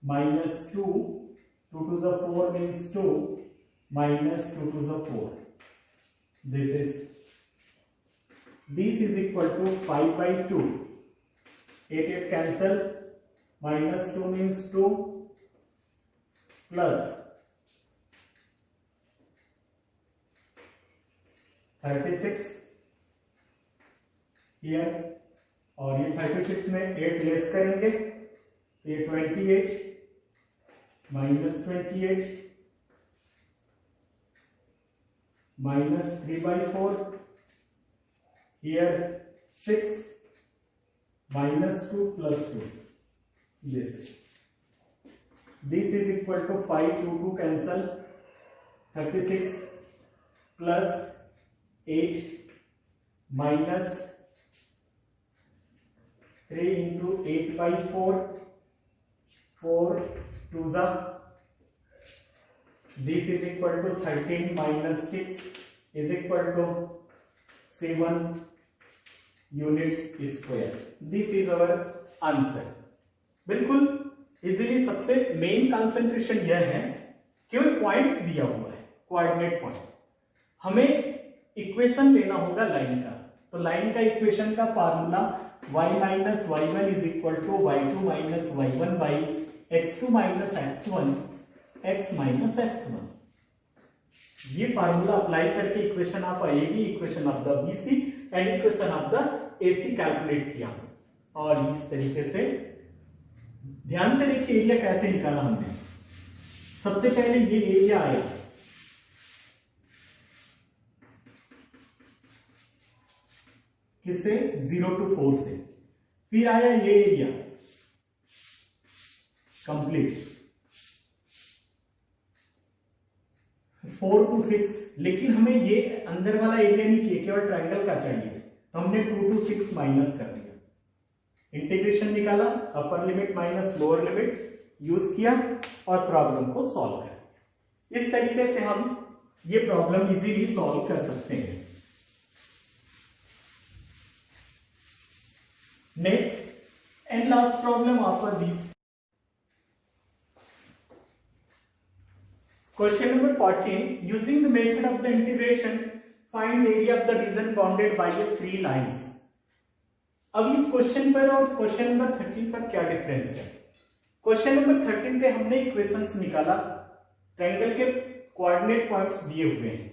minus 2, 2 to the 4 means 2 minus 2 to the 4, this is equal to 5/2, 8 8 cancel, minus 2 means 2 plus 36 here, और ये 36 में 8 लेस करेंगे तो ये 28 minus 28 minus 3/4 here 6 minus 2 plus 2, this is equal to 5, 2 cancel, 36 plus 8 minus 3 into 8/4, 4 2s, this is equal to 13 minus 6 is equal to 7 units square. This is our answer. बिल्कुल इजीली सबसे मेन कंसंट्रेशन यह है, केवल पॉइंट्स दिया हुआ है, कोऑर्डिनेट पॉइंट्स। हमें इक्वेशन लेना होगा लाइन का, तो लाइन का इक्वेशन का formula y minus y1 is equal to y2 minus y1 by x2 minus x1 x minus x1। ये फार्मूला अप्लाई करके equation of AB, equation of the BC and equation of the AC calculate किया, और इस तरीके से ध्यान से देखिए एरिया कैसे निकाला हमने। सबसे पहले ये एरिया आया, किससे? 0 to 4 से, फिर आया ये एरिया कंप्लीट 4 to 6, लेकिन हमें ये अंदर वाला एरिया नहीं चाहिए, केवल ट्रायंगल का चाहिए, तो हमने 2 to 6 माइनस कर दिया, इंटीग्रेशन निकाला, upper limit minus lower limit use किया और प्रॉब्लम को सॉल्व कर। इस तरीके से हम ये प्रॉब्लम इजीली सॉल्व कर सकते हैं। Next and last problem after this, question number 14, using the method of the integration find area of the reason bounded by the 3 lines. अब इस क्वेश्चन पर और क्वेश्चन नंबर 13 पर क्या डिफरेंस है? क्वेश्चन नंबर 13 पे हमने इक्वेशंस निकाला, ट्रायंगल के कोऑर्डिनेट पॉइंट्स दिए हुए हैं,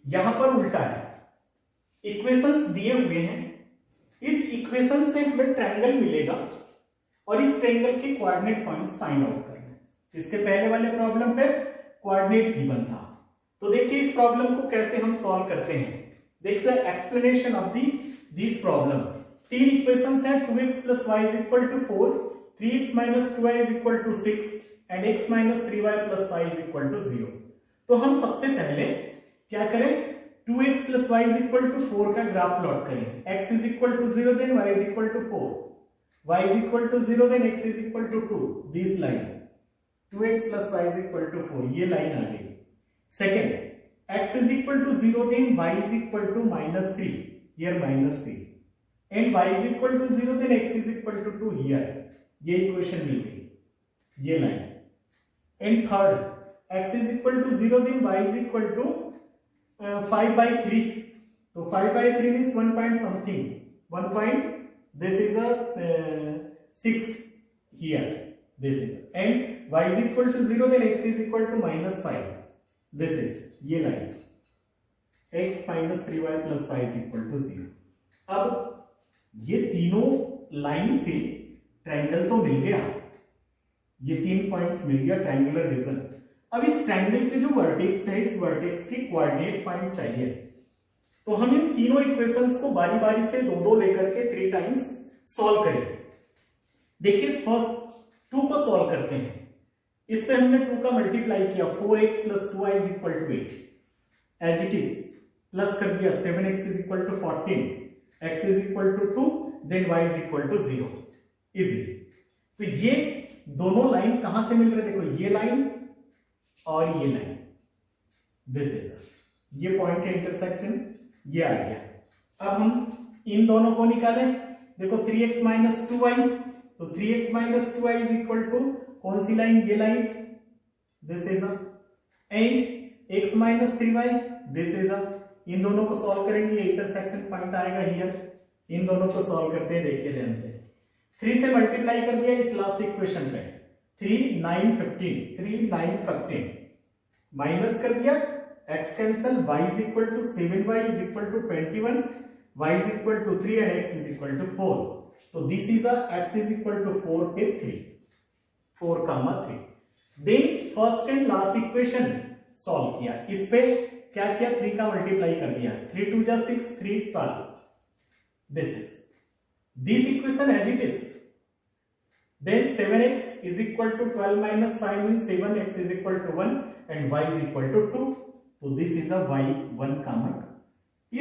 यहां पर उल्टा है, इक्वेशंस दिए हुए हैं, इस इक्वेशन से हमें ट्रायंगल मिलेगा और इस ट्रायंगल के कोऑर्डिनेट पॉइंट्स फाइंड आउट करना है। इसके पहले वाले प्रॉब्लम पे कोऑर्डिनेट गिवन था, तो देखिए इस प्रॉब्लम को कैसे हम सॉल्व करते हैं। देखिए explanation of this problem, 3 equations हैं, 2x plus y is equal to 4, 3x minus 2y is equal to 6 and x minus 3y plus y is equal to 0। तो हम सबसे पहले क्या करें, 2x plus y is equal to 4 का ग्राफ प्लॉट करें, x is equal to 0 then y is equal to 4, y is equal to 0 then x is equal to 2, this line 2x plus y is equal to 4, ये लाइन आ गई। Second, x is equal to 0 then y is equal to -3, here -3 and y is equal to 0 then x is equal to 2, here ये इक्वेशन मिल गई, ये line. And third, x is equal to 0 then y is equal to 5/3, तो 5/3 means 1 point something, 1 point, this is a 6 here, this is, and y is equal to 0 then x is equal to -5, this is ये line, x minus 3y plus y is equal to 0। अब ये तीनों लाइन से ट्रायंगल तो मिल गया, ये 3 पॉइंट्स मिल गया, ट्रायंगुलर रीजन। अब इस ट्रायंगल के जो वर्टेक्स है, इस वर्टेक्स के कोऑर्डिनेट पॉइंट चाहिए, तो हम इन तीनों इक्वेशंस को बारी बारी से 2-2 लेकर के 3 टाइम्स सॉल्व करेंगे। देखिए इस फर्स्ट 2 को सॉल्व करते हैं, इस पे हमने 2 का मल्टीप्लाई किया, 4x plus 2y is equal to 8, as it is, plus कर दिया 7x is equal to 14, x is equal to 2, then y is equal to 0, easy. तो ये दोनों लाइन कहां से मिल रहे, देखो ये लाइन और ये लाइन, दिस इज, ये पॉइंट है इंटरसेक्शन, ये आ गया। अब हम इन दोनों को निकालें, देखो 3x minus 2y, तो 3x minus 2y is equal to कौन सी लाइन, ये line, this is, and x minus 3y, this is. इन दोनों को सॉल्व करेंगे, ये इंटरसेक्शन पॉइंट आएगा हियर, इन दोनों को सॉल्व करते हैं, देखिए ध्यान से, 3 से मल्टीप्लाई कर दिया इस लास्ट इक्वेशन पे, 3 9 15, 3 9 15 माइनस कर दिया, x cancel, y is equal to 7y is equal to 21, y is equal to 3 and x is equal to 4. तो this is x is equal to 4 पे 3, 4,3. Then first and last equation solve किया. इस पे क्या किया, 3 का मल्टीप्लाई कर दिया, 3 2 जा 6, 3 12. This is this equation as it is. Then 7x is equal to 12 minus 5 means 7x is equal to 1 and y is equal to 2. तो this is a y1 comma 2.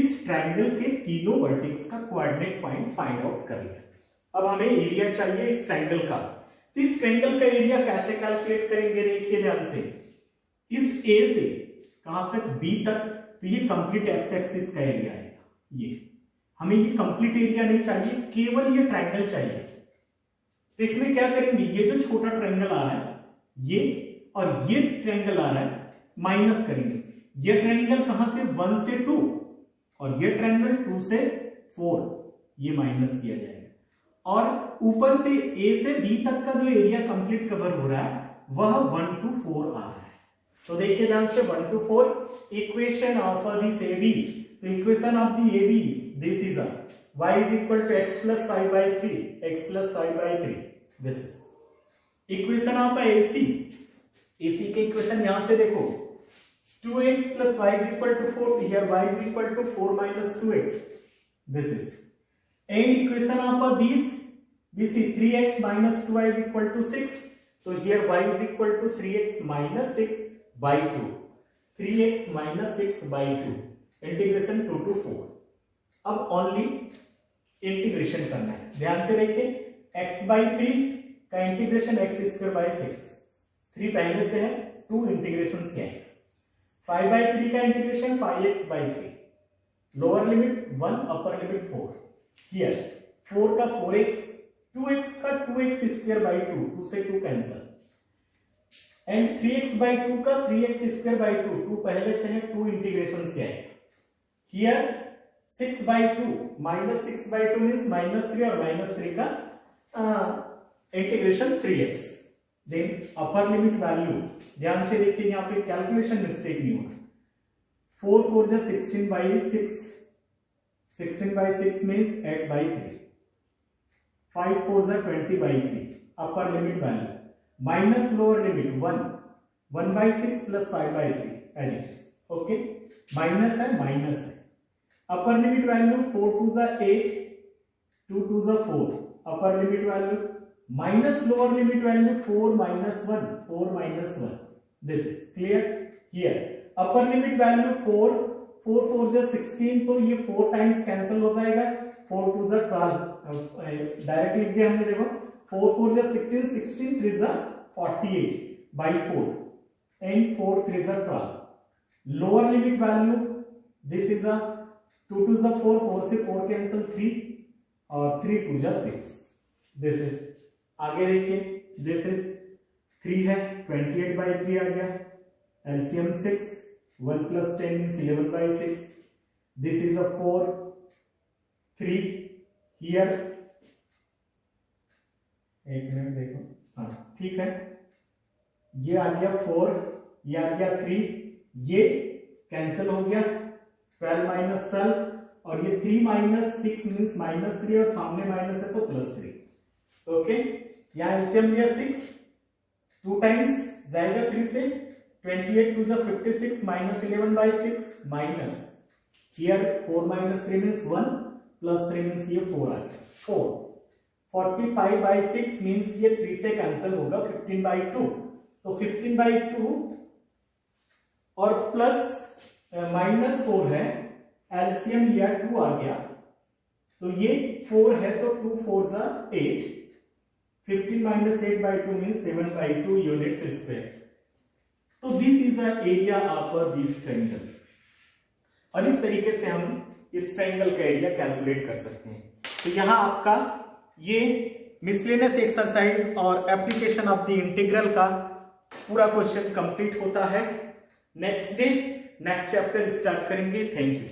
इस ट्रायंगल के तीनों वर्टेक्स का कोऑर्डिनेट पॉइंट फाइंड आउट कर लिया. अब हमें एरिया चाहिए इस ट्रायंगल का. तो इस ट्रायंगल का एरिया कैसे कैलकुलेट करेंगे, देखिए ध्यान से. इस A से कहां तक, B तक, तो ये कंप्लीट एक्स एक्सिस का एरिया आएगा. ये हमें ये कंप्लीट एरिया नहीं चाहिए, केवल ये ट्रायंगल चाहिए. तो इसमें क्या करेंगे, ये जो छोटा ट्रायंगल आ रहा है ये और ये ट्रायंगल आ रहा है माइनस करेंगे. ये ट्रायंगल कहां से, 1 से 2 और ये ट्रायंगल 2 से 4, ये माइनस किया जाएगा. और ऊपर से A से B तक का जो एरिया कंप्लीट कवर हो रहा है वह 1 to 4 आ रहा है. तो देखिए ध्यान से, 1 to 4 equation of this AB. तो equation of the AB, this is y is equal to x plus 5 by 3, x plus 5 by 3. This is equation of AC. AC के इक्वेशन यहां से देखो, 2x plus y is equal to 4. Here y is equal to 4 minus 2x. This is and equation of this, we see 3x minus 2y is equal to 6. So here y is equal to 3x minus 6 by 2. 3x minus 6 by 2. Integration 2 to 4. अब ओनली इंटीग्रेशन करना है. ध्यान से देखिए, x by 3 का इंटीग्रेशन x स्क्वायर बाई 6, 3 पहले से है, 2 इंटीग्रेशन से है. 5 by 3 का integration 5x by 3, lower limit 1, upper limit 4. Here 4 का 4x, 2x का 2x स्क्वायर बाई 2, 2 से 2 कैंसल, एंड 3x by 2 का 3x स्क्वायर बाई 2, 2 पहले से है, 2 इंटीग्रेशन से है. Here 6 by 2 minus 6 by 2 means minus 3 और minus 3 का integration 3x. Then upper limit value ध्यान से देखिए, यहाँ पे कैलकुलेशन मिस्टेक नहीं होगा. 4 4 जा 16 by 6, 16 by 6 means 8 by 3. 5 4 जा 20 by 3. Upper limit value minus lower limit 1, 1 by 6 plus 5 by 3 as it is. Okay, minus है, माइनस है. अपर लिमिट वैल्यू 4 2 जा 8, 2 2 जा 4. अपर limit value minus lower limit value 4 minus 1, 4 minus 1. This is clear. Here upper limit value 4, 4 4 जा 16, तो ये 4 टाइम्स कैंसिल हो जाएगा. 4 2 जा 12, डायरेक्ट लिख दिया हमने. देखो 4 4 जा 16, 16 3 जा 48 by 4 एंड 4 3 जा 12. Lower limit value this is a 2 2 जा 4, 4 से 4 कैंसिल 3 और 3 2 जा 6. दिस इज, आगे देखिए, दिस इज 3 है, 28 by 3 आ गया. LCM 6, 1 plus 10 means 11 by 6. This is a 4 3. Here एक मिनट देखो, हाँ ठीक है, ये आ गया 4, ये आ गया 3, ये कैंसिल हो गया, 12 minus 12 और ये 3 minus 6 means minus 3 और सामने माइनस है तो प्लस 3. ओके, यहाँ एलसीएम लिया 6, 2 टाइम्स जाएगा 3 से, 28 2 जा 56 minus 11 by 6 minus, here 4 minus 3 means 1 plus 3 means ये 4 आ गया. 4 45 by 6 means ये 3 से कैंसिल होगा, 15 by 2, तो 15 by 2 और प्लस माइनस 4 है, एलसीएम लिया 2 आ गया, तो ये 4 है तो 2 4 जा 8, 15 minus 8 by 2 means 7 by 2 units square. तो this is the area of this triangle. और इस तरीके से हम इस ट्रायंगल का एरिया कैलकुलेट कर सकते हैं. तो यहां आपका ये मिसलेनियस एक्सरसाइज और एप्लीकेशन ऑफ द इंटीग्रल का पूरा क्वेश्चन कंप्लीट होता है. Next day next chapter start करेंगे. Thank you.